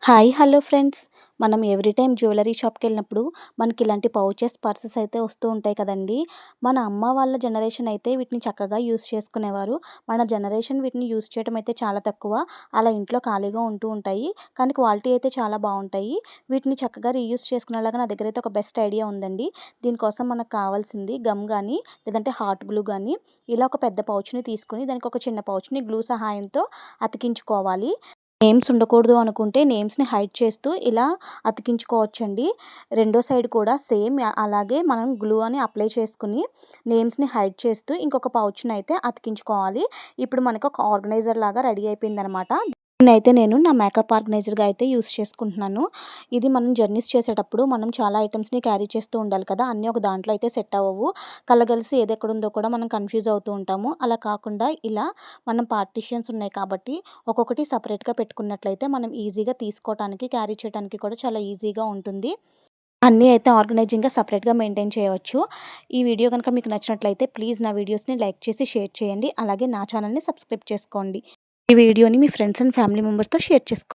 Hi hello friends. మనం every time jewellery షాప్‌కెళ్ళినప్పుడు మనకి ఇలాంటి పౌచెస్, పర్సెస్ అయితే వస్తూ ఉంటాయి కదండీ! మన అమ్మ వాళ్ళ జనరేషన్ అయితే వీటిని చక్కగా యూజ్ చేసుకునేవారు. మన జనరేషన్ వీటిని యూజ్ చేయడం అయితే చాలా తక్కువ. అలా ఇంట్లో ఖాళీగా ఉంటూ ఉంటాయి. కానీ క్వాలిటీ అయితే చాలా బావుంటాయి. వీటిని చక్కగా రీయూజ్ చేసుకునేలాగా నా దగ్గర అయితే ఒక బెస్ట్ ఐడియా ఉందండి. దీనికోసం మనకు కావాల్సింది గమ్ గానీ, లేదంటే హాట్ గ్లూ గానీ, ఇలా ఒక పెద్ద పౌచ్‌ని తీసుకొని దానికి ఒక చిన్న పౌచ్‌ని గ్లూ సహాయంతో అతికించుకోవాలి. నేమ్స్ ఉండకూడదు అనుకుంటే నేమ్స్‌ని హైడ్ చేస్తూ ఇలా అతికించుకోవచ్చండి. రెండో సైడ్ కూడా సేమ్ అలాగే మనం గ్లూ అని అప్లై చేసుకొని నేమ్స్‌ని హైడ్ చేస్తూ ఇంకొక పౌచ్‌నయితే అతికించుకోవాలి. ఇప్పుడు మనకు ఒక ఆర్గనైజర్ లాగా రెడీ అయిపోయిందనమాట. దీన్నయితే నేను నా మేకప్ ఆర్గనైజర్‌గా అయితే యూజ్ చేసుకుంటున్నాను. ఇది మనం జర్నీస్ చేసేటప్పుడు మనం చాలా ఐటెమ్స్‌ని క్యారీ చేస్తూ ఉండాలి కదా! అన్నీ ఒక దాంట్లో అయితే సెట్ అవ్వవు. కలగలిసి ఏదెక్కడుందో కూడా మనం కన్‌ఫ్యూజ్ అవుతూ ఉంటాము. అలా కాకుండా ఇలా మనం పార్టిషన్స్ ఉన్నాయి కాబట్టి ఒక్కొక్కటి సెపరేట్‌గా పెట్టుకున్నట్లయితే మనం ఈజీగా తీసుకోవటానికి, క్యారీ చేయడానికి కూడా చాలా ఈజీగా ఉంటుంది. అన్నీ అయితే ఆర్గనైజింగ్‌గా సెపరేట్‌గా మెయింటైన్ చేయవచ్చు. ఈ వీడియో గనుక మీకు నచ్చినట్లయితే ప్లీజ్ నా వీడియోస్‌ని లైక్ చేసి షేర్ చేయండి. అలాగే నా ఛానల్‌ని సబ్స్క్రైబ్ చేసుకోండి. ఈ వీడియోని మీ ఫ్రెండ్స్ అండ్ ఫ్యామిలీ మెంబర్స్‌తో షేర్ చేసుకోండి.